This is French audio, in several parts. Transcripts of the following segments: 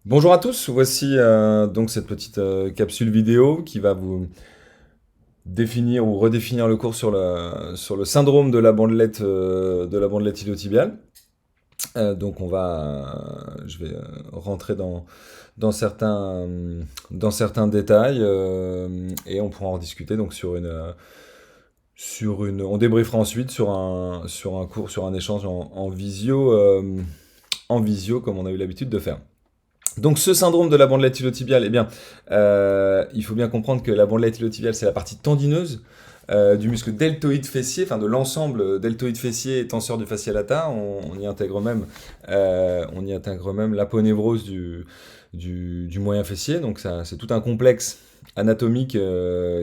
Bonjour à tous, voici donc cette petite capsule vidéo qui va vous définir ou redéfinir le cours sur le syndrome de la bandelette iliotibiale. Je vais rentrer dans certains détails et on pourra en discuter donc on débriefera ensuite sur un cours, sur un échange en visio comme on a eu l'habitude de faire. Donc ce syndrome de la bandelette iliotibiale, eh bien, il faut bien comprendre que la bandelette iliotibiale, c'est la partie tendineuse du muscle deltoïde fessier, enfin de l'ensemble deltoïde fessier et tenseur du fascia lata. On y intègre même l'aponévrose du moyen fessier. Donc ça, c'est tout un complexe anatomique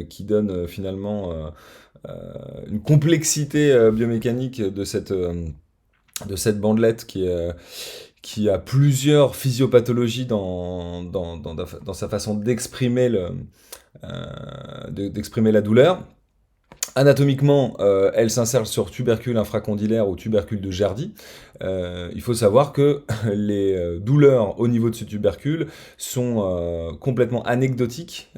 qui donne une complexité biomécanique de cette bandelette qui a plusieurs physiopathologies dans sa façon d'exprimer la douleur. Anatomiquement, elle s'insère sur tubercule infracondylaire ou tubercule de Gerdy. Il faut savoir que les douleurs au niveau de ce tubercule sont complètement anecdotiques,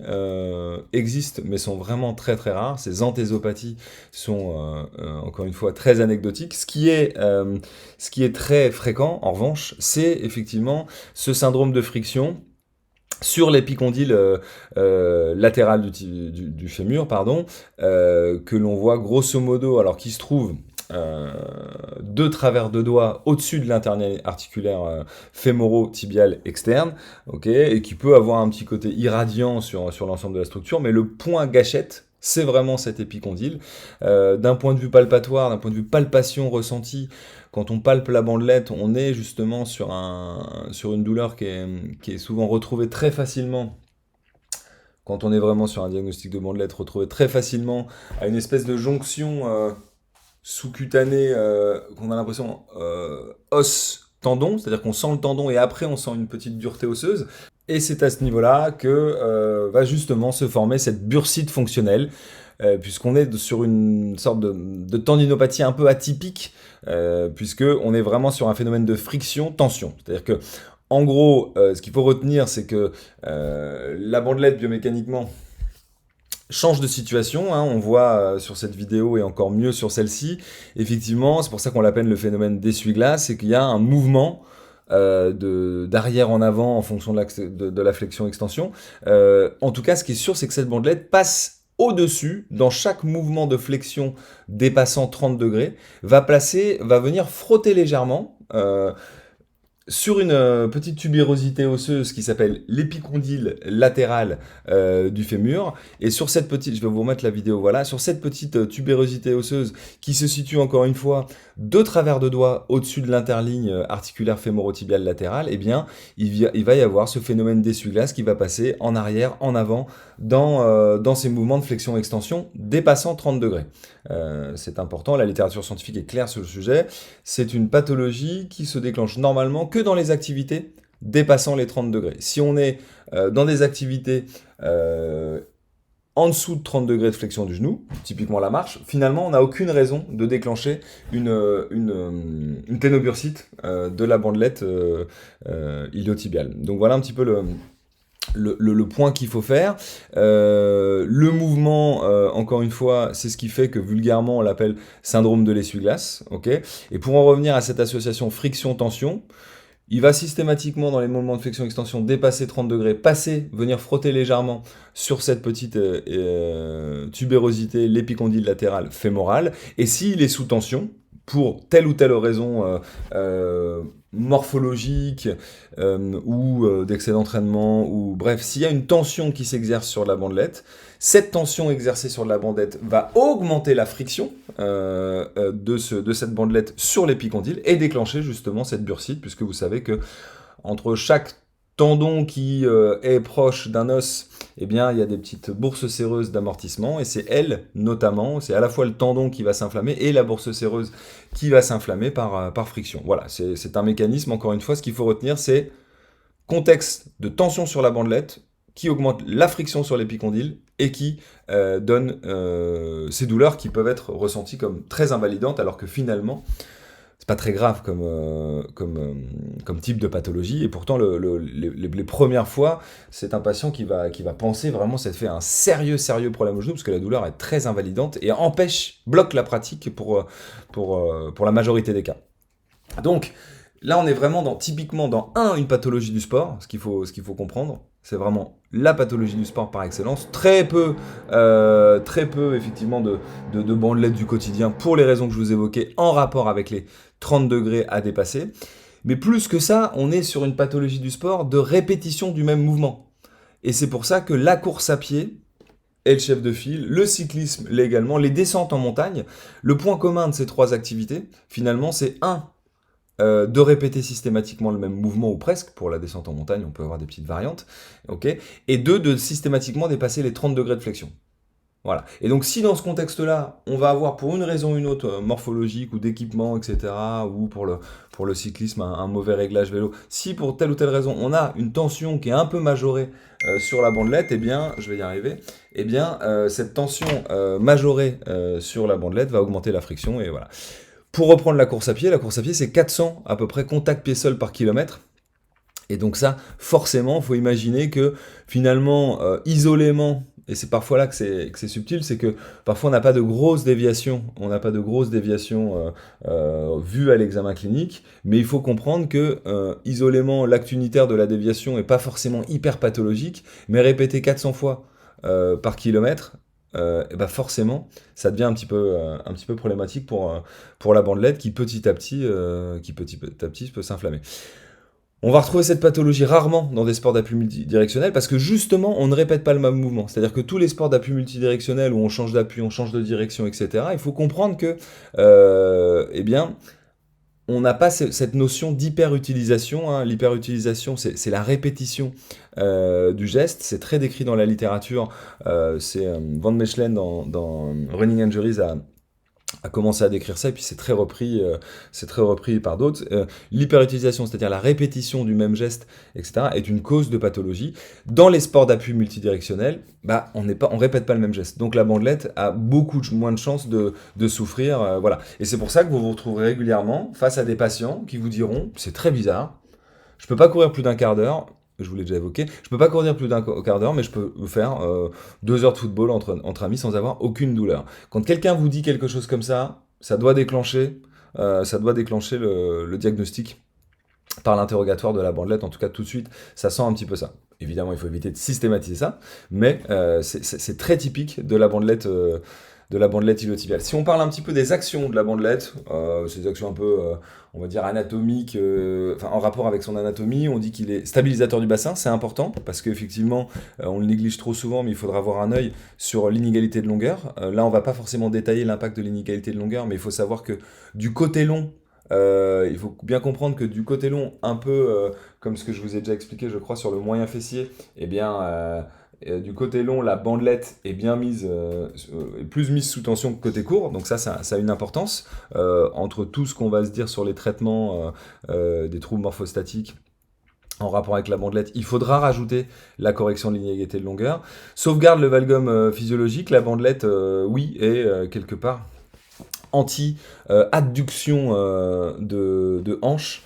existent mais sont vraiment très très rares. Ces anthésopathies sont encore une fois très anecdotiques. Ce qui est très fréquent, en revanche, c'est effectivement ce syndrome de friction sur l'épicondyle latéral du fémur, pardon, que l'on voit grosso modo, alors qui se trouve deux travers de doigts au-dessus de l'interné articulaire fémoro-tibial externe, ok, et qui peut avoir un petit côté irradiant sur l'ensemble de la structure, mais le point gâchette, c'est vraiment cet épicondyle. D'un point de vue palpatoire, d'un point de vue palpation ressentie, quand on palpe la bandelette, on est justement sur une douleur qui est souvent retrouvée très facilement, quand on est vraiment sur un diagnostic de bandelette, retrouvée très facilement à une espèce de jonction sous-cutanée qu'on a l'impression os-tendon, c'est-à-dire qu'on sent le tendon et après on sent une petite dureté osseuse. Et c'est à ce niveau-là que va justement se former cette bursite fonctionnelle, puisqu'on est sur une sorte de tendinopathie un peu atypique, puisqu'on est vraiment sur un phénomène de friction-tension. C'est-à-dire que, en gros, ce qu'il faut retenir, c'est que la bandelette biomécaniquement change de situation, hein, on voit sur cette vidéo et encore mieux sur celle-ci, effectivement, c'est pour ça qu'on l'appelle le phénomène d'essuie-glace, c'est qu'il y a un mouvement d'arrière en avant en fonction de la flexion-extension. En tout cas, ce qui est sûr, c'est que cette bandelette passe au-dessus, dans chaque mouvement de flexion dépassant 30 degrés, va venir frotter légèrement sur une petite tubérosité osseuse qui s'appelle l'épicondyle latéral du fémur. Et sur cette petite, je vais vous remettre la vidéo, voilà, sur cette petite tubérosité osseuse qui se situe encore une fois de travers de doigts au-dessus de l'interligne articulaire fémorotibiale latérale, eh bien, il va y avoir ce phénomène d'essuie-glace qui va passer en arrière, en avant, dans ces mouvements de flexion-extension dépassant 30 degrés. C'est important, la littérature scientifique est claire sur le sujet. C'est une pathologie qui se déclenche normalement que dans les activités dépassant les 30 degrés. Si on est dans des activités en dessous de 30 degrés de flexion du genou, typiquement la marche, finalement, on n'a aucune raison de déclencher une ténobursite de la bandelette iliotibiale. Donc voilà un petit peu le point qu'il faut faire. Le mouvement, encore une fois, c'est ce qui fait que vulgairement on l'appelle syndrome de l'essuie-glace. Okay, et pour en revenir à cette association friction-tension, il va systématiquement, dans les moments de flexion-extension, dépasser 30 degrés, venir frotter légèrement sur cette petite tubérosité, l'épicondyle latéral fémoral. Et s'il est sous tension, pour telle ou telle raison morphologique ou d'excès d'entraînement, ou bref, s'il y a une tension qui s'exerce sur la bandelette, cette tension exercée sur la bandelette va augmenter la friction de cette bandelette sur l'épicondyle et déclencher justement cette bursite, puisque vous savez que entre chaque tendon qui est proche d'un os, eh bien, il y a des petites bourses séreuses d'amortissement, et c'est elle, notamment, c'est à la fois le tendon qui va s'inflammer et la bourse séreuse qui va s'inflammer par friction. Voilà, c'est un mécanisme, encore une fois, ce qu'il faut retenir, c'est contexte de tension sur la bandelette qui augmente la friction sur l'épicondyle et qui donne ces douleurs qui peuvent être ressenties comme très invalidantes, alors que finalement, c'est pas très grave comme type de pathologie, et pourtant les premières fois, c'est un patient qui va penser vraiment s'être fait un sérieux problème au genou, parce que la douleur est très invalidante et bloque la pratique pour la majorité des cas. Donc là, on est vraiment typiquement dans une pathologie du sport, ce qu'il faut comprendre. C'est vraiment la pathologie du sport par excellence. Très peu effectivement de bandelettes du quotidien pour les raisons que je vous évoquais en rapport avec les 30 degrés à dépasser. Mais plus que ça, on est sur une pathologie du sport de répétition du même mouvement. Et c'est pour ça que la course à pied est le chef de file, le cyclisme l'est également, les descentes en montagne. Le point commun de ces trois activités, finalement, c'est de répéter systématiquement le même mouvement ou presque. Pour la descente en montagne, on peut avoir des petites variantes. Okay, et deux, de systématiquement dépasser les 30 degrés de flexion. Voilà. Et donc, si dans ce contexte-là, on va avoir pour une raison ou une autre, morphologique ou d'équipement, etc., ou pour le cyclisme, un mauvais réglage vélo, si pour telle ou telle raison, on a une tension qui est un peu majorée sur la bandelette, eh bien, je vais y arriver, eh bien, cette tension majorée sur la bandelette va augmenter la friction, et voilà. Pour reprendre la course à pied, c'est 400 à peu près contacts pied-sol par kilomètre. Et donc ça, forcément, il faut imaginer que finalement, isolément, et c'est parfois là que c'est subtil, c'est que parfois on n'a pas de grosses déviations, vues à l'examen clinique, mais il faut comprendre que isolément, l'acte unitaire de la déviation n'est pas forcément hyper pathologique, mais répété 400 fois par kilomètre, et ben forcément, ça devient un petit peu problématique pour la bandelette qui petit à petit peut s'inflammer. On va retrouver cette pathologie rarement dans des sports d'appui multidirectionnel parce que justement, on ne répète pas le même mouvement. C'est-à-dire que tous les sports d'appui multidirectionnel où on change d'appui, on change de direction, etc., il faut comprendre que, eh bien, on n'a pas cette notion d'hyperutilisation. Hein. L'hyperutilisation, c'est la répétition du geste. C'est très décrit dans la littérature. C'est Van Mechelen dans Running Injuries a commencé à décrire ça, et puis c'est très repris par d'autres. L'hyperutilisation, c'est-à-dire la répétition du même geste, etc., est une cause de pathologie. Dans les sports d'appui multidirectionnel, on répète pas le même geste. Donc la bandelette a beaucoup moins de chances de souffrir. Voilà. Et c'est pour ça que vous vous retrouverez régulièrement face à des patients qui vous diront, c'est très bizarre, je peux pas courir plus d'un quart d'heure, je vous l'ai déjà évoqué, je peux pas courir plus d'un quart d'heure, mais je peux faire 2 heures de football entre amis sans avoir aucune douleur. Quand quelqu'un vous dit quelque chose comme ça doit déclencher le diagnostic par l'interrogatoire de la bandelette, en tout cas tout de suite, ça sent un petit peu ça. Évidemment, il faut éviter de systématiser ça, mais c'est très typique de la bandelette iliotibiale. Si on parle un petit peu des actions de la bandelette, c'est des actions un peu, on va dire, anatomiques, en rapport avec son anatomie, on dit qu'il est stabilisateur du bassin, c'est important, parce qu'effectivement, on le néglige trop souvent, mais il faudra avoir un œil sur l'inégalité de longueur. Là, on va pas forcément détailler l'impact de l'inégalité de longueur, mais il faut savoir que du côté long, il faut bien comprendre que du côté long, un peu comme ce que je vous ai déjà expliqué, je crois, sur le moyen fessier, eh bien, du côté long, la bandelette est plus mise sous tension que côté court, donc ça a une importance entre tout ce qu'on va se dire sur les traitements des troubles morphostatiques en rapport avec la bandelette. Il faudra rajouter la correction de l'inégalité de longueur. Sauvegarde le valgum physiologique, la bandelette, oui, est quelque part anti-adduction de hanche,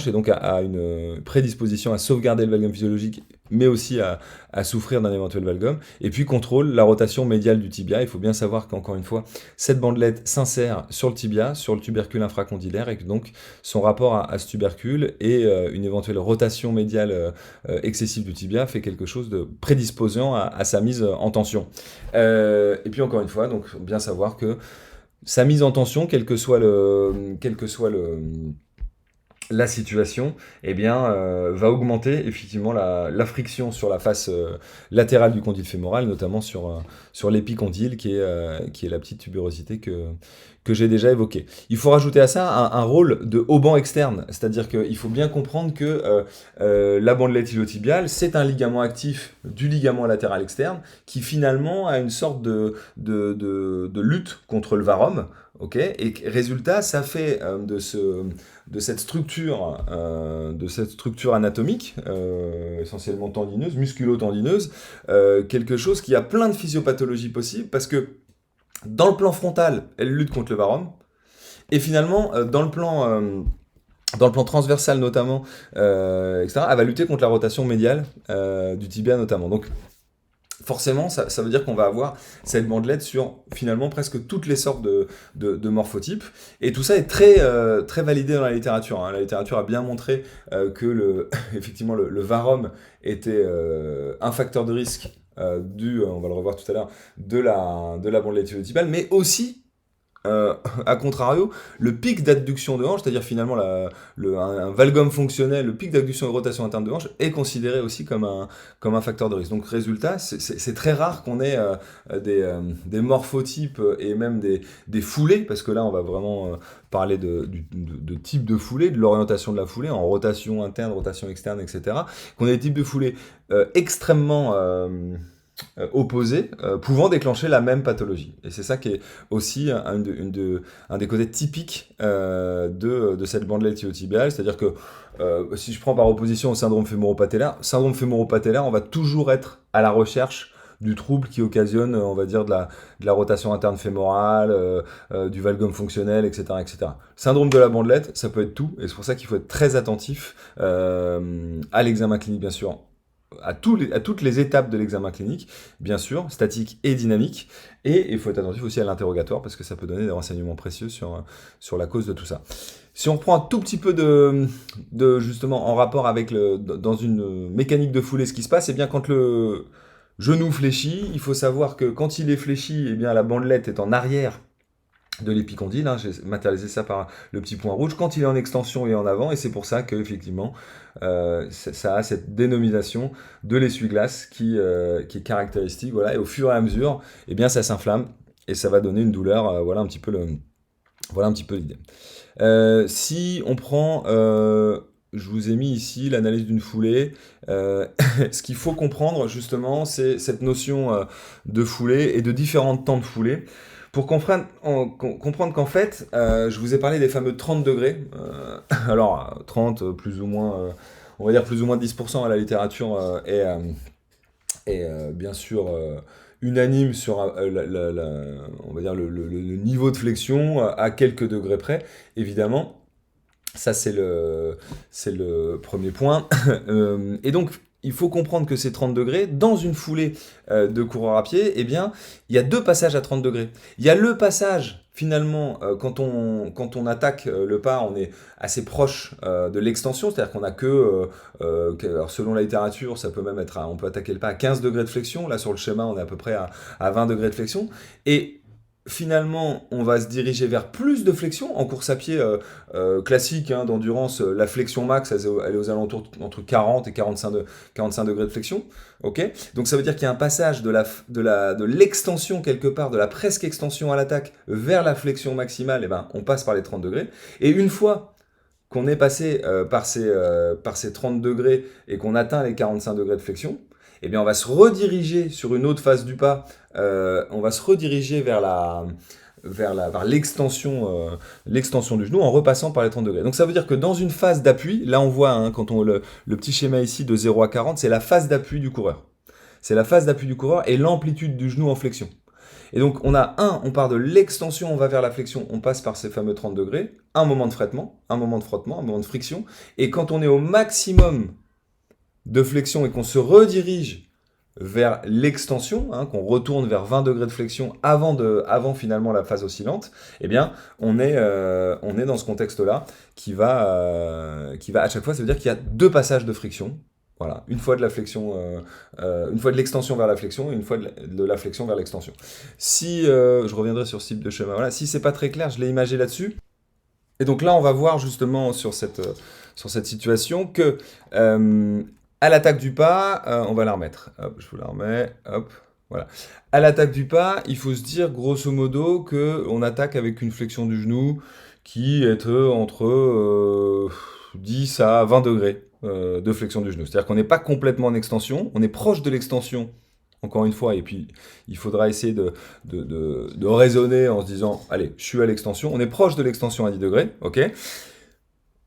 et donc a une prédisposition à sauvegarder le valgum physiologique, mais aussi à souffrir d'un éventuel valgum. Et puis contrôle la rotation médiale du tibia. Il faut bien savoir qu'encore une fois, cette bandelette s'insère sur le tibia, sur le tubercule infracondylaire, et que donc son rapport à ce tubercule et une éventuelle rotation médiale excessive du tibia fait quelque chose de prédisposant à sa mise en tension. Et puis encore une fois, donc bien savoir que sa mise en tension, quelle que soit la situation, eh bien, va augmenter effectivement la friction sur la face latérale du condyle fémoral, notamment sur l'épicondyle, qui est la petite tuberosité que j'ai déjà évoquée. Il faut rajouter à ça un rôle de haubans externe, c'est-à-dire qu'il faut bien comprendre que la bandelette iliotibiale, c'est un ligament actif du ligament latéral externe, qui finalement a une sorte de lutte contre le varum, okay, et résultat, ça fait de cette structure anatomique, essentiellement tendineuse, musculo-tendineuse, quelque chose qui a plein de physiopathologies possibles, parce que dans le plan frontal, elle lutte contre le varum, Et finalement, dans le plan transversal notamment, etc., elle va lutter contre la rotation médiale du tibia notamment. Donc forcément, ça veut dire qu'on va avoir cette bandelette sur finalement presque toutes les sortes de morphotypes. Et tout ça est très validé dans la littérature, hein. La littérature a bien montré que effectivement le varum était un facteur de risque on va le revoir tout à l'heure, de la bandelette iliotibiale, mais aussi à contrario, le pic d'adduction de hanche, c'est-à-dire finalement un valgum fonctionnel, le pic d'adduction et rotation interne de hanche, est considéré aussi comme un facteur de risque. Donc résultat, c'est très rare qu'on ait des morphotypes et même des foulées, parce que là on va vraiment parler de type de foulée, de l'orientation de la foulée, en rotation interne, rotation externe, etc. Qu'on ait des types de foulées extrêmement opposés pouvant déclencher la même pathologie. Et c'est ça qui est aussi un des côtés typiques de cette bandelette iliotibiale, c'est-à-dire que si je prends par opposition au syndrome fémoro-patellaire, on va toujours être à la recherche du trouble qui occasionne, on va dire, de la rotation interne fémorale, du valgum fonctionnel, etc., etc. Syndrome de la bandelette, ça peut être tout, et c'est pour ça qu'il faut être très attentif à l'examen clinique, bien sûr, à toutes les étapes de l'examen clinique, bien sûr, statique et dynamique, et il faut être attentif aussi à l'interrogatoire, parce que ça peut donner des renseignements précieux sur la cause de tout ça. Si on reprend un tout petit peu justement en rapport avec dans une mécanique de foulée, ce qui se passe, c'est bien quand le genou fléchit, il faut savoir que quand il est fléchi, eh bien la bandelette est en arrière de l'épicondyle, hein, j'ai matérialisé ça par le petit point rouge, quand il est en extension et en avant, et c'est pour ça qu'effectivement, ça a cette dénomination de l'essuie-glace qui est caractéristique, voilà, et au fur et à mesure, eh bien ça s'inflamme, et ça va donner une douleur, voilà un petit peu l'idée. Si on prend, je vous ai mis ici l'analyse d'une foulée, ce qu'il faut comprendre justement, c'est cette notion de foulée et de différents temps de foulée, pour comprendre qu'en fait, je vous ai parlé des fameux 30 degrés. Alors, 30, plus ou moins, on va dire plus ou moins 10% à la littérature est bien sûr unanime sur on va dire le niveau de flexion à quelques degrés près, évidemment. Ça, c'est le premier point. Et donc, il faut comprendre que ces 30 degrés, dans une foulée de coureur à pied, eh bien, il y a deux passages à 30 degrés. Il y a le passage, finalement, quand on attaque le pas, on est assez proche de l'extension, c'est-à-dire qu'on a alors selon la littérature, ça peut même être, on peut attaquer le pas à 15 degrés de flexion. Là, sur le schéma, on est à peu près à 20 degrés de flexion. Et finalement, on va se diriger vers plus de flexion. En course à pied classique, hein, d'endurance, la flexion max, elle est aux alentours entre 40 et 45 degrés de flexion. Okay, donc ça veut dire qu'il y a un passage de l'extension quelque part, de la presque extension à l'attaque vers la flexion maximale, et ben, on passe par les 30 degrés. Et une fois qu'on est passé par ces 30 degrés et qu'on atteint les 45 degrés de flexion, eh bien, on va se rediriger sur une autre phase du pas, on va se rediriger vers l'extension du genou en repassant par les 30 degrés. Donc ça veut dire que dans une phase d'appui, là on voit, hein, quand le petit schéma ici de 0 à 40, c'est la phase d'appui du coureur. C'est la phase d'appui du coureur et l'amplitude du genou en flexion. Et donc on part de l'extension, on va vers la flexion, on passe par ces fameux 30 degrés, un moment de frottement, un moment de friction, et quand on est au maximum de flexion et qu'on se redirige vers l'extension, hein, qu'on retourne vers 20 degrés de flexion avant finalement la phase oscillante, eh bien, on est dans ce contexte-là qui va à chaque fois, ça veut dire qu'il y a deux passages de friction. Voilà, une fois de l'extension vers la flexion et une fois de la flexion vers l'extension. Si je reviendrai sur ce type de schéma, voilà, si c'est pas très clair, je l'ai imagé là-dessus. Et donc là, on va voir justement sur cette situation que à l'attaque du pas, on va la remettre. Hop, je vous la remets. Hop, voilà. À l'attaque du pas, il faut se dire grosso modo qu'on attaque avec une flexion du genou qui est entre 10 à 20 degrés de flexion du genou. C'est-à-dire qu'on n'est pas complètement en extension, on est proche de l'extension, encore une fois, et puis il faudra essayer de raisonner en se disant, allez, je suis à l'extension, on est proche de l'extension à 10 degrés, ok ?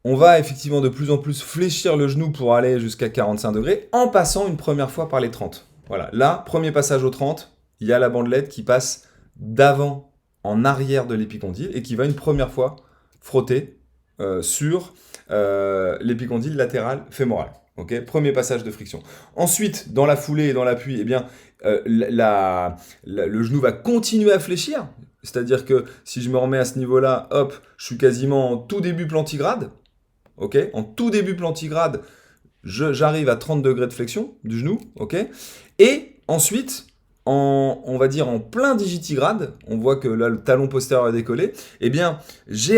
On va effectivement de plus en plus fléchir le genou pour aller jusqu'à 45 degrés en passant une première fois par les 30. Voilà, là, premier passage aux 30, il y a la bandelette qui passe d'avant en arrière de l'épicondyle et qui va une première fois frotter sur l'épicondyle latéral fémoral. Okay, premier passage de friction. Ensuite, dans la foulée et dans l'appui, eh bien, le genou va continuer à fléchir. C'est-à-dire que si je me remets à ce niveau-là, hop, je suis quasiment en tout début plantigrade. Okay, en tout début plantigrade, j'arrive à 30 degrés de flexion du genou. Okay, et ensuite, on va dire en plein digitigrade, on voit que là, le talon postérieur est décollé. Eh bien, je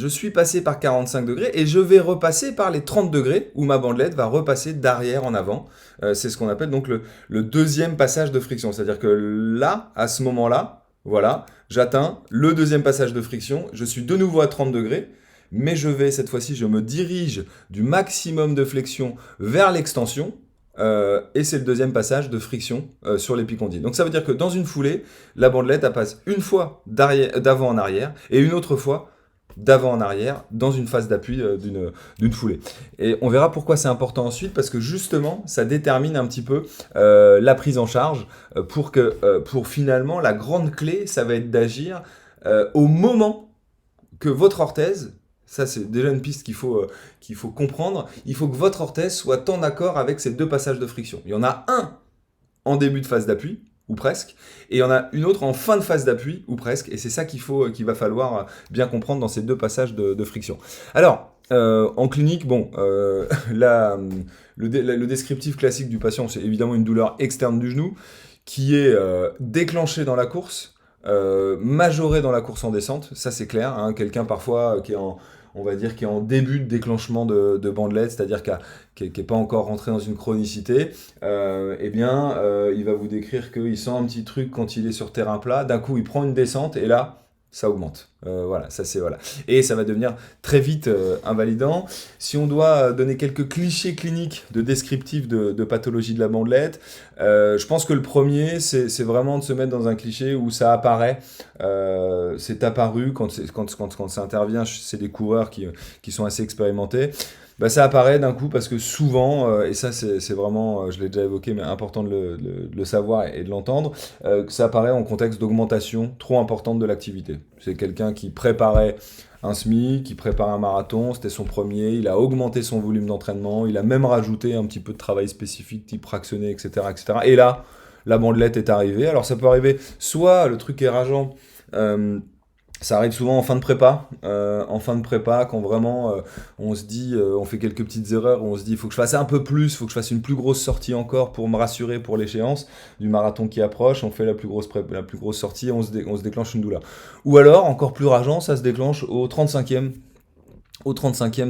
suis passé par 45 degrés et je vais repasser par les 30 degrés où ma bandelette va repasser d'arrière en avant. C'est ce qu'on appelle donc le deuxième passage de friction. C'est-à-dire que là, à ce moment-là, voilà, j'atteins le deuxième passage de friction. Je suis de nouveau à 30 degrés, mais cette fois-ci, je me dirige du maximum de flexion vers l'extension. Et c'est le deuxième passage de friction sur l'épicondyle. Donc ça veut dire que dans une foulée, la bandelette elle passe une fois d'avant en arrière et une autre fois d'avant en arrière dans une phase d'appui d'une foulée. Et on verra pourquoi c'est important ensuite, parce que justement, ça détermine un petit peu la prise en charge pour finalement, la grande clé, ça va être d'agir au moment que votre orthèse, ça c'est déjà une piste qu'il faut comprendre, il faut que votre orthèse soit en accord avec ces deux passages de friction. Il y en a un en début de phase d'appui, ou presque, et il y en a une autre en fin de phase d'appui, ou presque, et c'est ça qu'il va falloir bien comprendre dans ces deux passages de friction. Alors, en clinique, bon, le descriptif classique du patient, c'est évidemment une douleur externe du genou, qui est déclenchée dans la course, majorée dans la course en descente, ça c'est clair, hein, quelqu'un parfois qui est on va dire, qui est en début de déclenchement de bandelette, c'est-à-dire qui n'est pas encore rentré dans une chronicité, eh bien, il va vous décrire qu'il sent un petit truc quand il est sur terrain plat, d'un coup il prend une descente, et là, ça augmente. Voilà, ça c'est voilà. Et ça va devenir très vite invalidant. Si on doit donner quelques clichés cliniques de descriptifs de pathologie de la bandelette, je pense que le premier, c'est vraiment de se mettre dans un cliché où ça apparaît, c'est apparu quand ça intervient, c'est des coureurs qui sont assez expérimentés. Bah, ça apparaît d'un coup parce que souvent, et ça c'est vraiment, je l'ai déjà évoqué, mais important de le savoir et de l'entendre, que ça apparaît en contexte d'augmentation trop importante de l'activité. C'est quelqu'un qui préparait un SMI, qui prépare un marathon, c'était son premier, il a augmenté son volume d'entraînement, il a même rajouté un petit peu de travail spécifique, type fractionné, etc., etc. Et là, la bandelette est arrivée. Alors ça peut arriver, soit le truc est rageant, ça arrive souvent en fin de prépa, quand vraiment on se dit, on fait quelques petites erreurs, on se dit il faut que je fasse un peu plus, il faut que je fasse une plus grosse sortie encore pour me rassurer pour l'échéance du marathon qui approche, on fait la plus grosse sortie et on se déclenche une douleur. Ou alors, encore plus rageant, ça se déclenche au 35e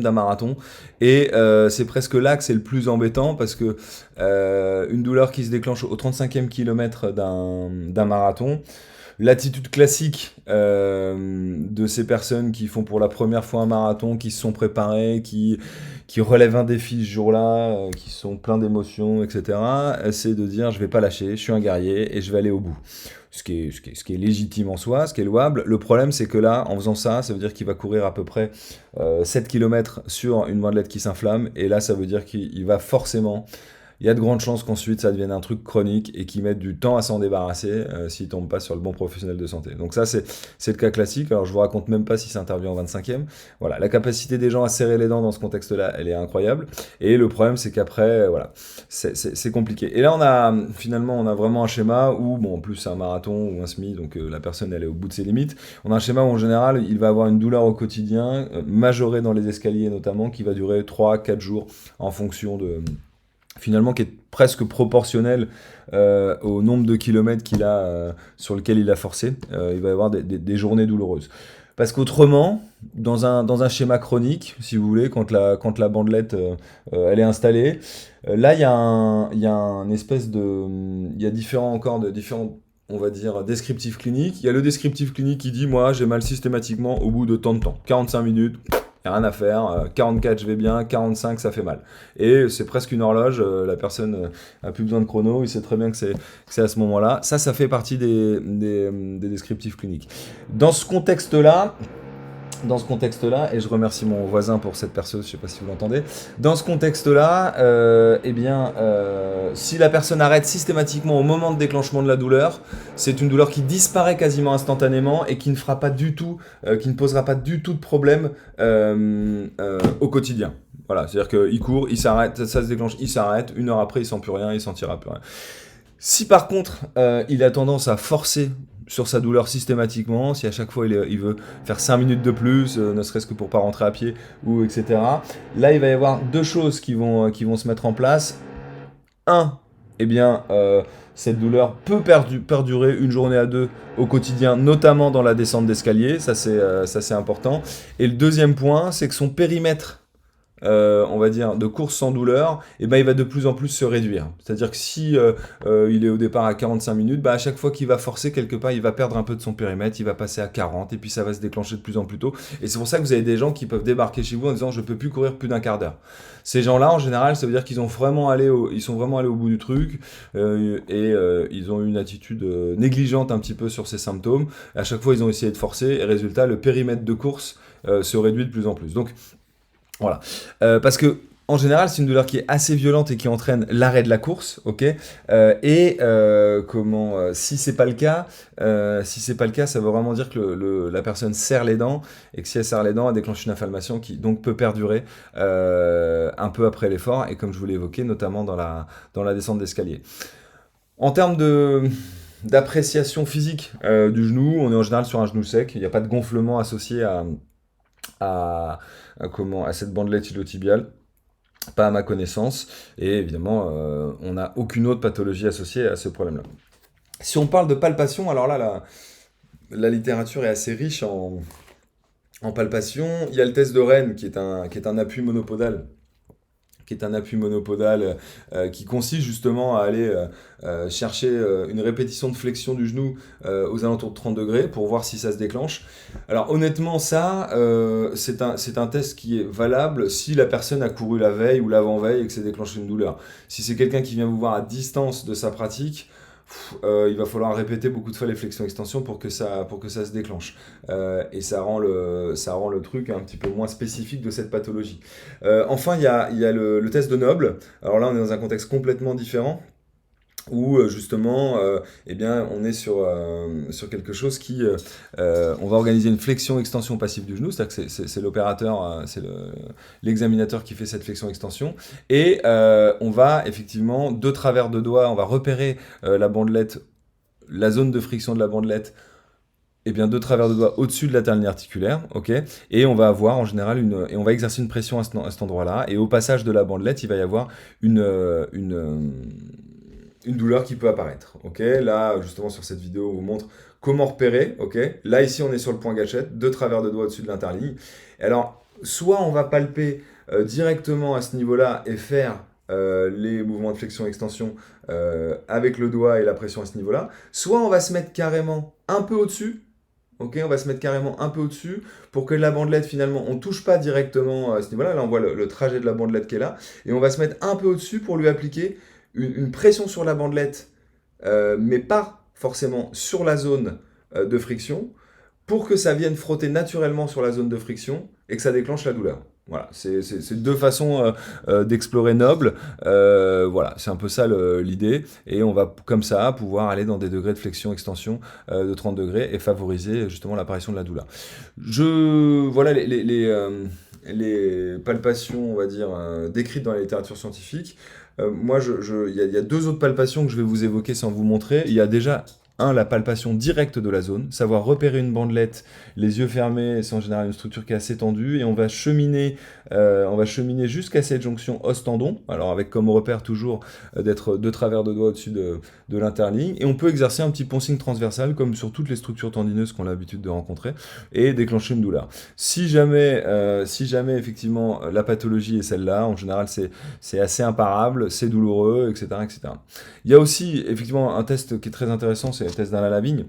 d'un marathon, et c'est presque là que c'est le plus embêtant, parce que une douleur qui se déclenche au 35e kilomètre d'un marathon, l'attitude classique de ces personnes qui font pour la première fois un marathon, qui se sont préparées, qui relèvent un défi ce jour-là, qui sont pleins d'émotions, etc., c'est de dire je vais pas lâcher, je suis un guerrier et je vais aller au bout. Ce qui est légitime en soi, ce qui est louable. Le problème, c'est que là, en faisant ça, ça veut dire qu'il va courir à peu près 7 km sur une bandelette qui s'inflamme, et là, ça veut dire qu'il va forcément... Il y a de grandes chances qu'ensuite ça devienne un truc chronique et qu'il mette du temps à s'en débarrasser s'il tombe pas sur le bon professionnel de santé. Donc ça, c'est le cas classique. Alors je vous raconte même pas si ça intervient en 25e. Voilà, la capacité des gens à serrer les dents dans ce contexte-là, elle est incroyable. Et le problème, c'est qu'après, voilà, c'est compliqué. Et là, on a vraiment un schéma où, bon, en plus c'est un marathon ou un SMI, donc la personne, elle est au bout de ses limites. On a un schéma où en général, il va avoir une douleur au quotidien, majorée dans les escaliers notamment, qui va durer 3-4 jours en fonction de... finalement qui est presque proportionnel au nombre de kilomètres qu'il a, sur lequel il a forcé. Il va y avoir des journées douloureuses. Parce qu'autrement, dans un schéma chronique, si vous voulez, quand la bandelette elle est installée, là il y a un espèce de... il y a différents, on va dire, descriptifs cliniques. Il y a le descriptif clinique qui dit, moi j'ai mal systématiquement au bout de tant de temps, 45 minutes, rien à faire, 44 je vais bien, 45 ça fait mal. Et c'est presque une horloge, la personne a plus besoin de chrono, il sait très bien que c'est à ce moment-là. Ça fait partie des descriptifs cliniques. Dans ce contexte-là, Dans ce contexte-là, et je remercie mon voisin pour cette perceuse, je ne sais pas si vous l'entendez, dans ce contexte-là, si la personne arrête systématiquement au moment de déclenchement de la douleur, c'est une douleur qui disparaît quasiment instantanément et qui ne fera pas du tout, qui ne posera pas du tout de problème au quotidien. Voilà, c'est-à-dire qu'il court, il s'arrête, ça se déclenche, il s'arrête, 1 heure après, il sent plus rien, il sentira plus rien. Si par contre, il a tendance à forcer sur sa douleur systématiquement, si à chaque fois il veut faire 5 minutes de plus, ne serait-ce que pour pas rentrer à pied, ou etc. Là, il va y avoir 2 choses qui vont se mettre en place. Un, eh bien, cette douleur peut perdurer 1 journée à 2 au quotidien, notamment dans la descente d'escalier, ça c'est important. Et le deuxième point, c'est que son périmètre on va dire, de course sans douleur, et ben, il va de plus en plus se réduire. C'est-à-dire que si il est au départ à 45 minutes, bah, à chaque fois qu'il va forcer quelque part, il va perdre un peu de son périmètre, il va passer à 40, et puis ça va se déclencher de plus en plus tôt. Et c'est pour ça que vous avez des gens qui peuvent débarquer chez vous en disant « je peux plus courir plus d'1 quart d'heure ». Ces gens-là, en général, ça veut dire qu'ils sont vraiment allés au bout du truc, ils ont eu une attitude négligente un petit peu sur ces symptômes. À chaque fois, ils ont essayé de forcer, et résultat, le périmètre de course se réduit de plus en plus. Donc, voilà. Parce que en général, c'est une douleur qui est assez violente et qui entraîne l'arrêt de la course, ok. Si c'est pas le cas, ça veut vraiment dire que la personne serre les dents et que si elle serre les dents, elle déclenche une inflammation qui donc peut perdurer un peu après l'effort et comme je vous l'ai évoqué, notamment dans la descente d'escalier. En termes d'appréciation physique du genou, on est en général sur un genou sec. Il n'y a pas de gonflement associé à cette bandelette iliotibiale, pas à ma connaissance, et évidemment on n'a aucune autre pathologie associée à ce problème-là. Si on parle de palpation, alors là la littérature est assez riche en palpation. Il y a le test de Rennes qui est un appui monopodal qui consiste justement à aller chercher une répétition de flexion du genou aux alentours de 30 degrés pour voir si ça se déclenche. Alors honnêtement, ça, c'est un test qui est valable si la personne a couru la veille ou l'avant-veille et que c'est déclenché une douleur. Si c'est quelqu'un qui vient vous voir à distance de sa pratique, il va falloir répéter beaucoup de fois les flexions-extensions pour que ça se déclenche. Et ça rend le truc un petit peu moins spécifique de cette pathologie. Enfin, il y a le test de Noble. Alors là, on est dans un contexte complètement différent où justement, on est sur quelque chose qui, on va organiser une flexion-extension passive du genou, c'est-à-dire que c'est l'opérateur, c'est l'examinateur qui fait cette flexion-extension, et on va effectivement, de travers de doigts, on va repérer la bandelette, la zone de friction de la bandelette, de travers de doigts au-dessus de la terminaison articulaire, ok, et on va avoir en général et on va exercer une pression à cet endroit-là, et au passage de la bandelette, il va y avoir une douleur qui peut apparaître. Ok, là, justement, sur cette vidéo, on vous montre comment repérer. Ok, là, ici, on est sur le point gâchette, de travers de doigts au-dessus de l'interligne. Alors, soit on va palper directement à ce niveau-là et faire les mouvements de flexion-extension avec le doigt et la pression à ce niveau-là, soit on va se mettre carrément un peu au-dessus. Ok, on va se mettre carrément un peu au-dessus pour que la bandelette, finalement, on ne touche pas directement à ce niveau-là. Là, on voit le trajet de la bandelette qui est là. Et on va se mettre un peu au-dessus pour lui appliquer une pression sur la bandelette, mais pas forcément sur la zone de friction, pour que ça vienne frotter naturellement sur la zone de friction et que ça déclenche la douleur. Voilà, c'est 2 façons d'explorer Noble. Voilà, c'est un peu ça l'idée. Et on va comme ça pouvoir aller dans des degrés de flexion-extension de 30 degrés et favoriser justement l'apparition de la douleur. Voilà les palpations, on va dire, décrites dans la littérature scientifique. Moi, il y a 2 autres palpations que je vais vous évoquer sans vous montrer. Il y a déjà la palpation directe de la zone, savoir repérer une bandelette, les yeux fermés, c'est en général une structure qui est assez tendue, et on va cheminer jusqu'à cette jonction os-tendon, alors avec comme repère toujours d'être de travers de doigts au-dessus de l'interligne, et on peut exercer un petit poncing transversal comme sur toutes les structures tendineuses qu'on a l'habitude de rencontrer, et déclencher une douleur. Si jamais effectivement la pathologie est celle-là, en général c'est assez imparable, c'est douloureux, etc., etc. Il y a aussi effectivement un test qui est très intéressant, c'est le test d'Alain Lavigne,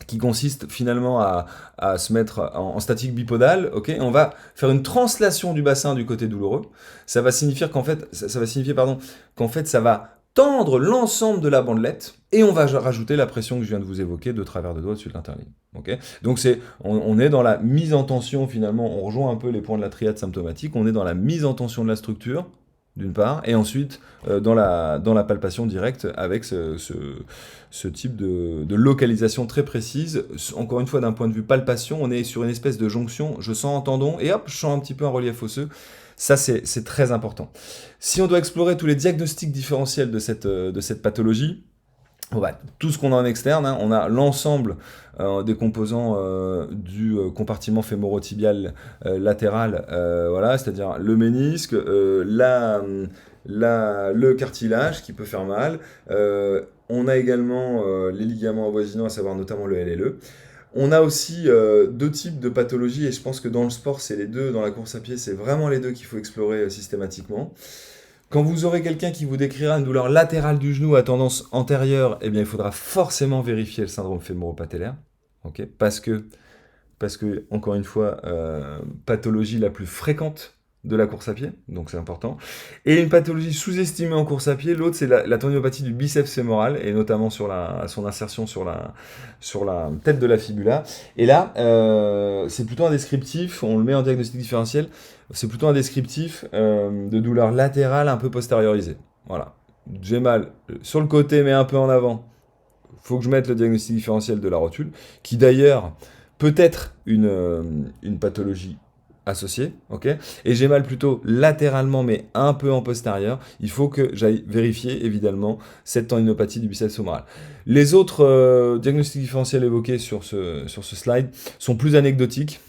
qui consiste finalement à se mettre en statique bipodale, ok, et on va faire une translation du bassin du côté douloureux. Ça va signifier qu'en fait, ça va tendre l'ensemble de la bandelette et on va rajouter la pression que je viens de vous évoquer de travers de doigt au-dessus de l'interligne. Okay, donc on est dans la mise en tension finalement, on rejoint un peu les points de la triade symptomatique, on est dans la mise en tension de la structure, d'une part, et ensuite dans la palpation directe avec ce type de localisation très précise. Encore une fois, d'un point de vue palpation, on est sur une espèce de jonction, je sens un tendon, et hop, je sens un petit peu un relief osseux. Ça, c'est très important. Si on doit explorer tous les diagnostics différentiels de cette pathologie, bon bah, tout ce qu'on a en externe, hein, on a l'ensemble des composants du compartiment fémoro-tibial latéral, voilà, c'est-à-dire le ménisque, le cartilage qui peut faire mal. On a également les ligaments avoisinants, à savoir notamment le LLE. On a aussi deux types de pathologies, et je pense que dans le sport, c'est les deux, dans la course à pied, c'est vraiment les deux qu'il faut explorer systématiquement. Quand vous aurez quelqu'un qui vous décrira une douleur latérale du genou à tendance antérieure, eh bien, il faudra forcément vérifier le syndrome fémoro-patellaire. Okay, parce que, encore une fois, pathologie la plus fréquente de la course à pied, donc c'est important. Et une pathologie sous-estimée en course à pied, l'autre c'est la tendinopathie du biceps fémoral, et notamment sur son insertion sur la tête de la fibula. Et là, c'est plutôt un descriptif, on le met en diagnostic différentiel, c'est plutôt un descriptif de douleur latérale un peu postériorisée. Voilà. J'ai mal sur le côté mais un peu en avant. Faut que je mette le diagnostic différentiel de la rotule, qui d'ailleurs peut être une pathologie associée, ok. Et j'ai mal plutôt latéralement mais un peu en postérieur. Il faut que j'aille vérifier évidemment cette tendinopathie du biceps fémoral. Les autres diagnostics différentiels évoqués sur ce slide sont plus anecdotiques.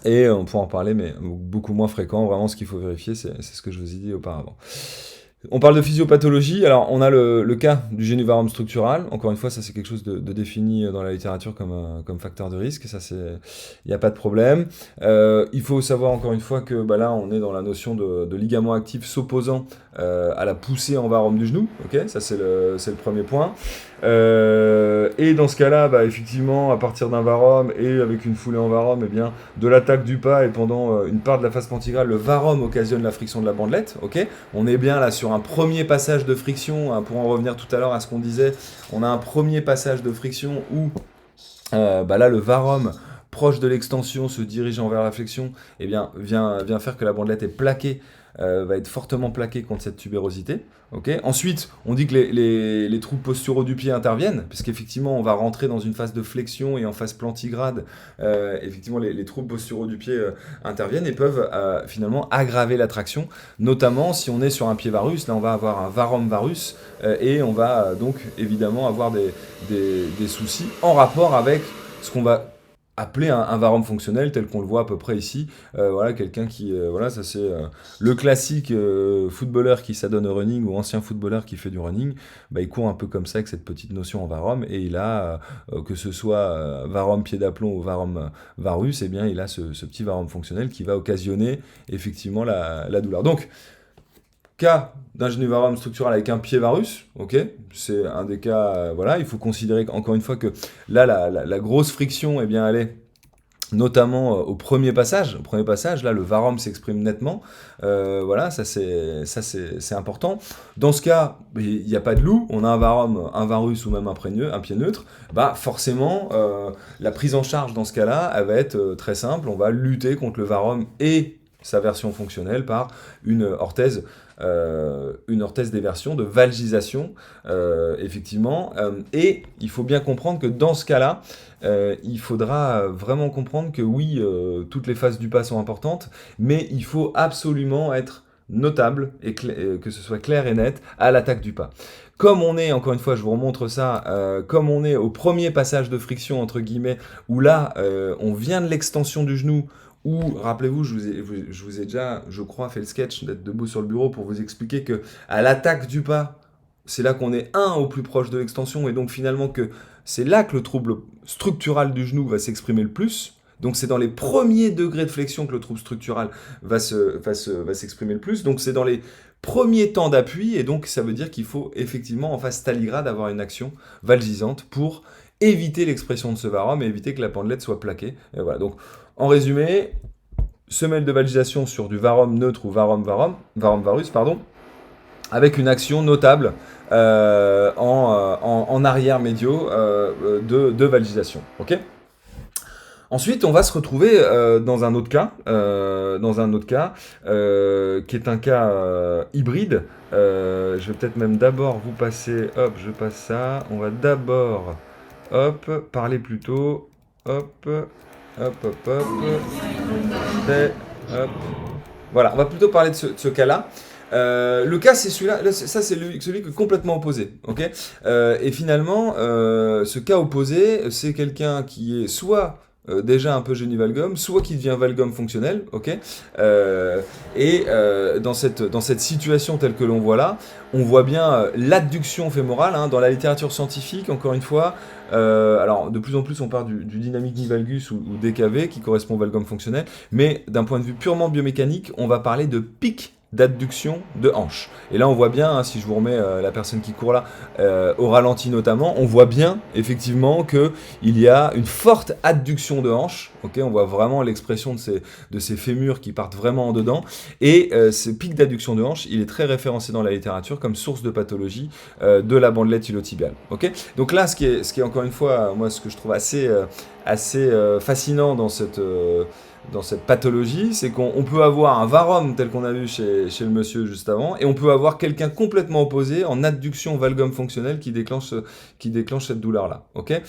Et on pourra en parler, mais beaucoup moins fréquent. Vraiment, ce qu'il faut vérifier, c'est ce que je vous ai dit auparavant. On parle de physiopathologie. Alors, on a le cas du génuvarum structural. Encore une fois, ça, c'est quelque chose de défini dans la littérature comme facteur de risque. Ça, il n'y a pas de problème. Il faut savoir, encore une fois, que là, on est dans la notion de ligament actif s'opposant à la poussée en varum du genou. Okay, ça, c'est le premier point. Et dans ce cas-là, effectivement, à partir d'un varum et avec une foulée en varum, eh bien, de l'attaque du pas et pendant une part de la phase plantigrale, le varum occasionne la friction de la bandelette. Okay, on est bien là sur un premier passage de friction, hein, pour en revenir tout à l'heure à ce qu'on disait, on a un premier passage de friction où là, le varum proche de l'extension se dirigeant vers la flexion, eh bien, vient faire que la bandelette est plaquée, va être fortement plaquée contre cette tubérosité. Okay. Ensuite, on dit que les troubles posturaux du pied interviennent, parce qu'effectivement, on va rentrer dans une phase de flexion et en phase plantigrade, effectivement, les troubles posturaux du pied interviennent et peuvent finalement aggraver la traction, notamment si on est sur un pied varus. Là, on va avoir un varum varus et on va donc évidemment avoir des soucis en rapport avec ce qu'on va appeler un varum fonctionnel tel qu'on le voit à peu près ici. Voilà, quelqu'un qui... ça c'est le classique footballeur qui s'adonne au running ou ancien footballeur qui fait du running. Il court un peu comme ça avec cette petite notion en varum et il a, que ce soit varum pied d'aplomb ou varum varus, eh bien il a ce petit varum fonctionnel qui va occasionner effectivement la douleur. Donc, cas d'un génuvarum structural avec un pied varus, ok, c'est un des cas, il faut considérer encore une fois que là, la grosse friction, eh bien, elle est notamment au premier passage. Au premier passage, là, le varum s'exprime nettement, ça c'est important. Dans ce cas, il n'y a pas de loup, on a un varum, un varus ou même un pied neutre, forcément, la prise en charge dans ce cas-là, elle va être très simple, on va lutter contre le varum et sa version fonctionnelle par une orthèse d'éversion, de valgisation, effectivement. Et il faut bien comprendre que dans ce cas-là, il faudra vraiment comprendre que oui, toutes les phases du pas sont importantes, mais il faut absolument être notable et que ce soit clair et net à l'attaque du pas. Comme on est, encore une fois, je vous remontre ça, comme on est au premier passage de friction, entre guillemets, où là, on vient de l'extension du genou, où, rappelez-vous, je vous ai déjà, je crois, fait le sketch d'être debout sur le bureau pour vous expliquer que à l'attaque du pas, c'est là qu'on est au plus proche de l'extension, et donc finalement que c'est là que le trouble structural du genou va s'exprimer le plus. Donc c'est dans les premiers degrés de flexion que le trouble structural va s'exprimer le plus. Donc c'est dans les premiers temps d'appui, et donc ça veut dire qu'il faut effectivement en phase taligrade avoir une action valgisante pour éviter l'expression de ce varum et éviter que la bandelette soit plaquée. Et voilà. Donc en résumé, semelle de valgisation sur du varum neutre ou varum varus, avec une action notable en arrière médio de validation. Ok. Ensuite, on va se retrouver dans un autre cas, qui est un cas hybride. Je vais peut-être même d'abord vous passer, hop, je passe ça. On va d'abord, hop, parler plutôt, hop, hop, hop, hop, hop. Voilà, on va plutôt parler de ce cas-là. Le cas, c'est celui-là. Ça, c'est celui qui est complètement opposé. Ok. Et finalement, ce cas opposé, c'est quelqu'un qui est soit déjà un peu génie valgum, soit qui devient valgum fonctionnel. Ok. Dans cette situation telle que l'on voit là, on voit bien l'adduction fémorale hein, dans la littérature scientifique. Encore une fois. Alors, de plus en plus, on parle du dynamique ni valgus ou DKV qui correspond au valgum fonctionnel, mais d'un point de vue purement biomécanique, on va parler de pic d'adduction de hanche. Et là, on voit bien, hein, si je vous remets la personne qui court là, au ralenti notamment, on voit bien effectivement qu'il y a une forte adduction de hanche. Okay, on voit vraiment l'expression de ces fémurs qui partent vraiment en dedans. Et ce pic d'adduction de hanche, il est très référencé dans la littérature comme source de pathologie de la bandelette iliotibiale. Okay, donc là, ce qui est encore une fois, moi, ce que je trouve assez fascinant dans cette pathologie, c'est qu'on peut avoir un varum tel qu'on a vu chez le monsieur juste avant, et on peut avoir quelqu'un complètement opposé en adduction valgum fonctionnelle qui déclenche cette douleur-là. Okay,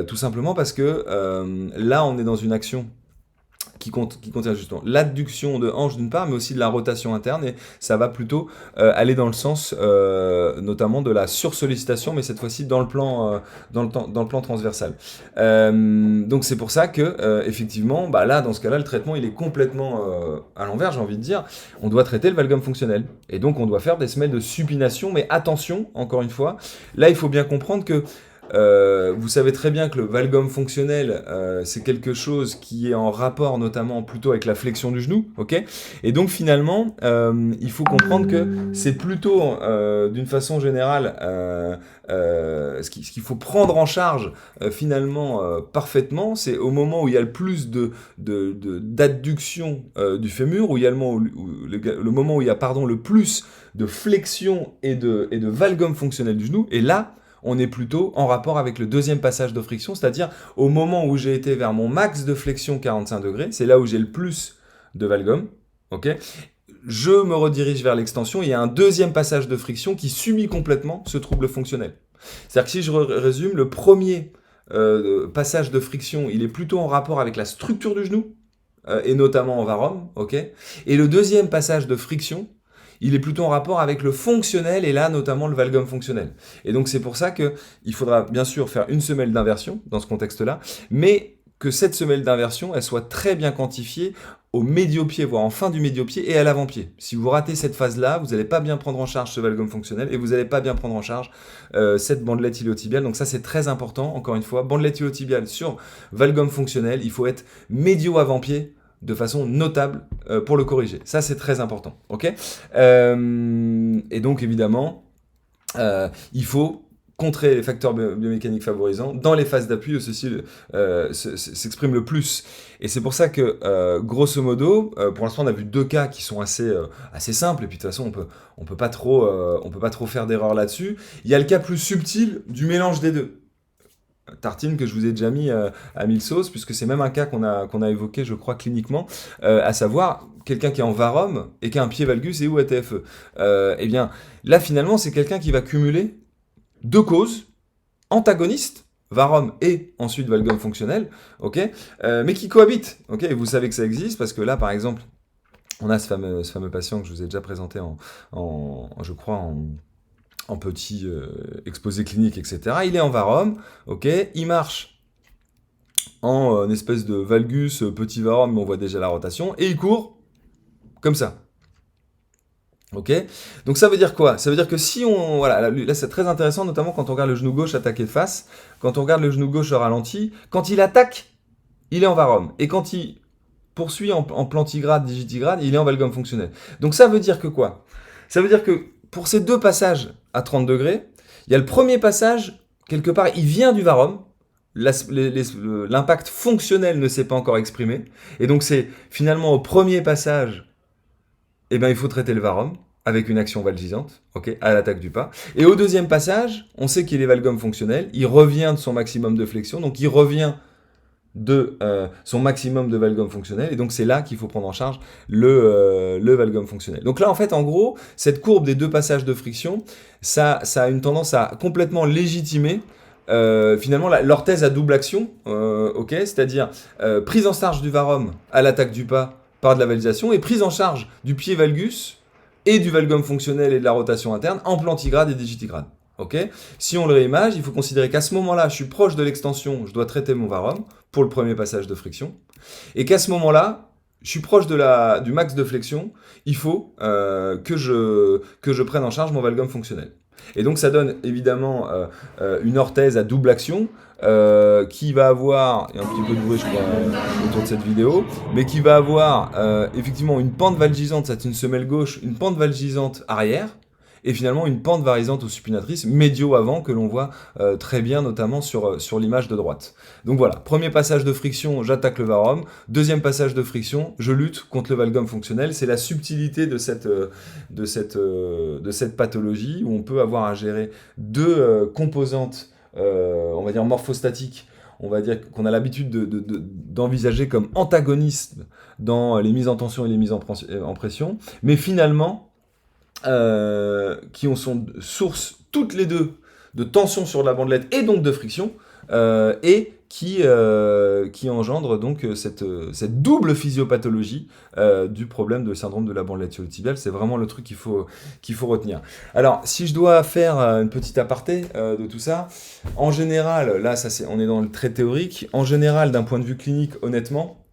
tout simplement parce que là, on est dans une action qui contient justement l'adduction de hanche d'une part, mais aussi de la rotation interne, et ça va plutôt aller dans le sens notamment de la sursollicitation, mais cette fois-ci dans le plan transversal. Donc c'est pour ça que effectivement, bah là dans ce cas-là, le traitement il est complètement à l'envers, j'ai envie de dire. On doit traiter le valgum fonctionnel, et donc on doit faire des semelles de supination, mais attention, encore une fois, là il faut bien comprendre que vous savez très bien que le valgum fonctionnel, c'est quelque chose qui est en rapport notamment plutôt avec la flexion du genou, ok. Et donc finalement, il faut comprendre que c'est plutôt, d'une façon générale, ce qu'il faut prendre en charge finalement parfaitement, c'est au moment où il y a le plus d'adduction du fémur, où il y a le moment où il y a le plus de flexion et de valgum fonctionnel du genou, et là, on est plutôt en rapport avec le deuxième passage de friction, c'est-à-dire au moment où j'ai été vers mon max de flexion 45 degrés, c'est là où j'ai le plus de valgum, ok. Je me redirige vers l'extension, il y a un deuxième passage de friction qui subit complètement ce trouble fonctionnel. C'est-à-dire que si je résume, le premier passage de friction, il est plutôt en rapport avec la structure du genou, et notamment en varum, ok. Et le deuxième passage de friction, il est plutôt en rapport avec le fonctionnel et là notamment le valgum fonctionnel. Et donc c'est pour ça qu'il faudra bien sûr faire une semelle d'inversion dans ce contexte-là, mais que cette semelle d'inversion, elle soit très bien quantifiée au médio-pied, voire en fin du médio-pied et à l'avant-pied. Si vous ratez cette phase-là, vous n'allez pas bien prendre en charge ce valgum fonctionnel et vous n'allez pas bien prendre en charge cette bandelette iliotibiale. Donc ça c'est très important, encore une fois, bandelette iliotibiale sur valgum fonctionnel, il faut être médio-avant-pied de façon notable pour le corriger. Ça, c'est très important. Ok. Et donc, évidemment, il faut contrer les facteurs biomécaniques favorisants dans les phases d'appui où ceci s'exprime le plus. Et c'est pour ça que, grosso modo, pour l'instant, on a vu deux cas qui sont assez simples. Et puis, de toute façon, on peut pas trop faire d'erreur là-dessus. Il y a le cas plus subtil du mélange des deux. Tartine que je vous ai déjà mis à mille sauces, puisque c'est même un cas qu'on a évoqué, je crois, cliniquement, à savoir quelqu'un qui est en varum et qui a un pied valgus et ou ATFE. Eh bien, là, finalement, c'est quelqu'un qui va cumuler deux causes antagonistes, varum et ensuite valgum fonctionnel, ok, mais qui cohabitent, ok. Et vous savez que ça existe, parce que là, par exemple, on a ce fameux patient que je vous ai déjà présenté je crois, en petit exposé clinique, etc. Il est en varum, ok, il marche en espèce de valgus, petit varum, mais on voit déjà la rotation, et il court comme ça. Ok. Donc ça veut dire quoi? Ça veut dire que si on... Voilà, là c'est très intéressant, notamment quand on regarde le genou gauche attaqué de face, quand on regarde le genou gauche au ralenti, quand il attaque, il est en varum, et quand il poursuit en plantigrade, digitigrade, il est en valgum fonctionnel. Donc ça veut dire que quoi? Ça veut dire que pour ces deux passages à 30 degrés, il y a le premier passage, quelque part, il vient du varum, l'impact fonctionnel ne s'est pas encore exprimé, et donc c'est finalement au premier passage, eh ben, il faut traiter le varum, avec une action valgisante, ok, à l'attaque du pas. Et au deuxième passage, on sait qu'il est valgum fonctionnel, il revient de son maximum de flexion, donc il revient de son maximum de valgum fonctionnel, et donc c'est là qu'il faut prendre en charge le valgum fonctionnel. Donc là, en fait, en gros, cette courbe des deux passages de friction, ça a une tendance à complètement légitimer finalement l'orthèse à double action, ok, c'est-à-dire prise en charge du varum à l'attaque du pas par de la valgisation, et prise en charge du pied valgus et du valgum fonctionnel et de la rotation interne en plantigrade et digitigrade. Okay, si on le réimage, il faut considérer qu'à ce moment-là, je suis proche de l'extension, je dois traiter mon varum pour le premier passage de friction, et qu'à ce moment-là, je suis proche du max de flexion, il faut que je prenne en charge mon valgum fonctionnel. Et donc ça donne évidemment une orthèse à double action qui va avoir, il y a un petit peu de bruit je crois autour de cette vidéo, mais qui va avoir effectivement une pente valgisante, c'est une semelle gauche, une pente valgisante arrière, et finalement une pente varisante aux supinatrices médio-avant que l'on voit très bien notamment sur l'image de droite. Donc voilà, premier passage de friction, j'attaque le varum. Deuxième passage de friction, je lutte contre le valgum fonctionnel. C'est la subtilité de cette pathologie où on peut avoir à gérer deux composantes, on va dire morphostatiques, on va dire qu'on a l'habitude d'envisager comme antagonistes dans les mises en tension et les mises en pression, mais finalement qui sont source toutes les deux de tension sur la bandelette et donc de friction, et qui engendre donc cette double physiopathologie du problème de syndrome de la bandelette ischio-tibiale. C'est vraiment le truc qu'il faut retenir. Alors, si je dois faire une petite aparté de tout ça, en général, là, on est dans le très théorique, en général, d'un point de vue clinique, honnêtement,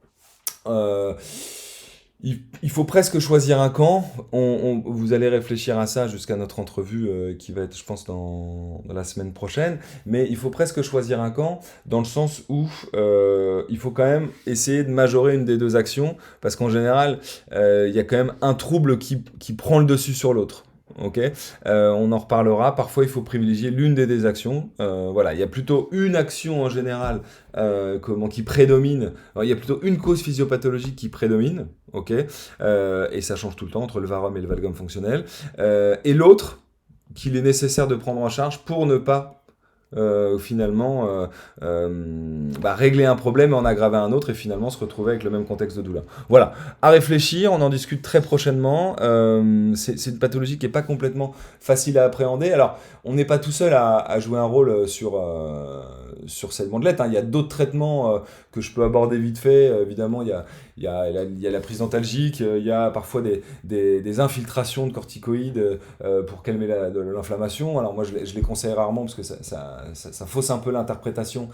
il faut presque choisir un camp. Vous allez réfléchir à ça jusqu'à notre entrevue qui va être, je pense, dans la semaine prochaine. Mais il faut presque choisir un camp dans le sens où il faut quand même essayer de majorer une des deux actions parce qu'en général, il y a quand même un trouble qui prend le dessus sur l'autre. Okay, on en reparlera. Parfois, il faut privilégier l'une des deux actions. Voilà, il y a plutôt une action en général qui prédomine. Alors, il y a plutôt une cause physiopathologique qui prédomine. Okay, et ça change tout le temps entre le varum et le valgum fonctionnel. Et l'autre qu'il est nécessaire de prendre en charge pour ne pas finalement régler un problème et en aggraver un autre et finalement se retrouver avec le même contexte de douleur. Voilà, à réfléchir, on en discute très prochainement. C'est une pathologie qui n'est pas complètement facile à appréhender. Alors, on n'est pas tout seul à jouer un rôle sur cette bandelette, hein. Il y a d'autres traitements que je peux aborder vite fait. Évidemment, il y a la prise antalgique, il y a parfois des infiltrations de corticoïdes pour calmer l'inflammation. Alors moi, je les conseille rarement parce que ça fausse un peu l'interprétation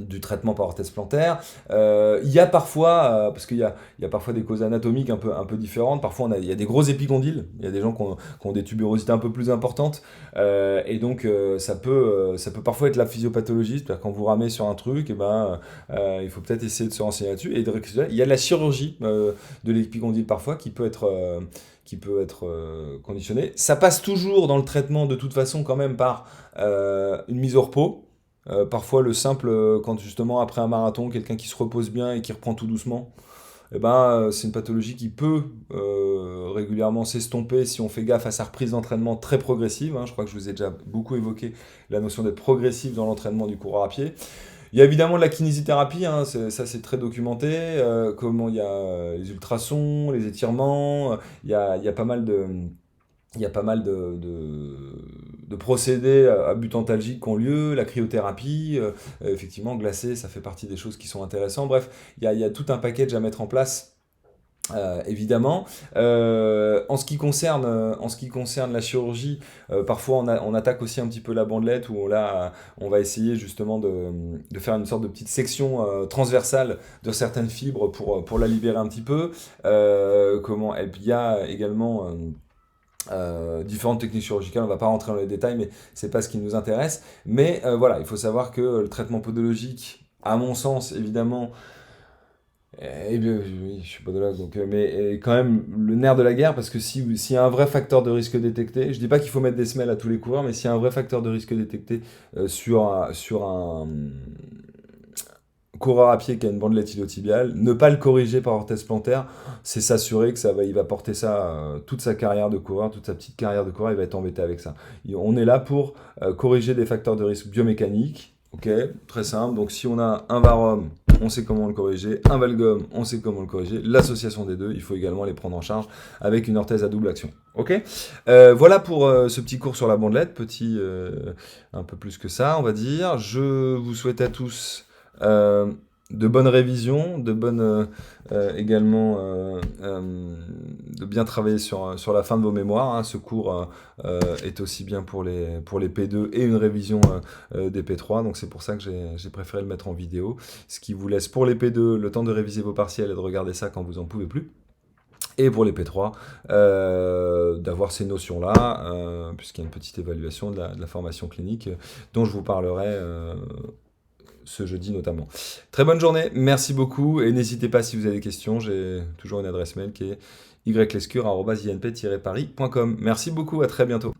du traitement par orthèse plantaire. Il y a parfois, parce qu'il y a parfois des causes anatomiques un peu différentes, parfois il y a des gros épicondyles, il y a des gens qui ont des tuberosités un peu plus importantes, et donc ça peut parfois être la physiopathologie, c'est-à-dire quand vous ramez sur un truc, il faut peut-être essayer de se renseigner là-dessus, et il y a la chirurgie de l'épicondyle parfois qui peut être conditionnée. Ça passe toujours dans le traitement de toute façon quand même par une mise au repos. Parfois le simple, quand justement après un marathon, quelqu'un qui se repose bien et qui reprend tout doucement, c'est une pathologie qui peut régulièrement s'estomper si on fait gaffe à sa reprise d'entraînement très progressive, hein. Je crois que je vous ai déjà beaucoup évoqué la notion d'être progressif dans l'entraînement du coureur à pied. Il y a évidemment de la kinésithérapie, hein, ça c'est très documenté, comment il y a les ultrasons, les étirements, il y a pas mal de... Il y a pas mal de procédés à but antalgique qui ont lieu, la cryothérapie, effectivement, glacer, ça fait partie des choses qui sont intéressantes. Bref, il y a tout un package à mettre en place, évidemment. En ce qui concerne la chirurgie, parfois on attaque aussi un petit peu la bandelette, où on va essayer justement de faire une sorte de petite section transversale de certaines fibres pour la libérer un petit peu. Il y a également... différentes techniques chirurgicales, on ne va pas rentrer dans les détails, mais c'est pas ce qui nous intéresse. Mais voilà, il faut savoir que le traitement podologique, à mon sens, évidemment, oui, je suis podologue, donc, mais quand même le nerf de la guerre, parce que s'il y a un vrai facteur de risque détecté, je dis pas qu'il faut mettre des semelles à tous les coureurs, mais s'il y a un vrai facteur de risque détecté sur un coureur à pied qui a une bandelette iliotibiale, ne pas le corriger par orthèse plantaire, c'est s'assurer que il va porter ça toute sa carrière de coureur, toute sa petite carrière de coureur, il va être embêté avec ça. On est là pour corriger des facteurs de risque biomécaniques, ok, très simple. Donc si on a un varum, on sait comment le corriger, un valgum, on sait comment le corriger. L'association des deux, il faut également les prendre en charge avec une orthèse à double action. Ok, voilà pour ce petit cours sur la bandelette, un peu plus que ça, on va dire. Je vous souhaite à tous de bonnes révisions, également de bien travailler sur la fin de vos mémoires. Hein. Ce cours est aussi bien pour les P2 et une révision des P3, donc c'est pour ça que j'ai préféré le mettre en vidéo, ce qui vous laisse pour les P2 le temps de réviser vos partiels et de regarder ça quand vous en pouvez plus. Et pour les P3, d'avoir ces notions-là, puisqu'il y a une petite évaluation de la formation clinique dont je vous parlerai ce jeudi notamment. Très bonne journée, merci beaucoup, et n'hésitez pas si vous avez des questions, j'ai toujours une adresse mail qui est ylescure@inp-paris.com. Merci beaucoup, à très bientôt.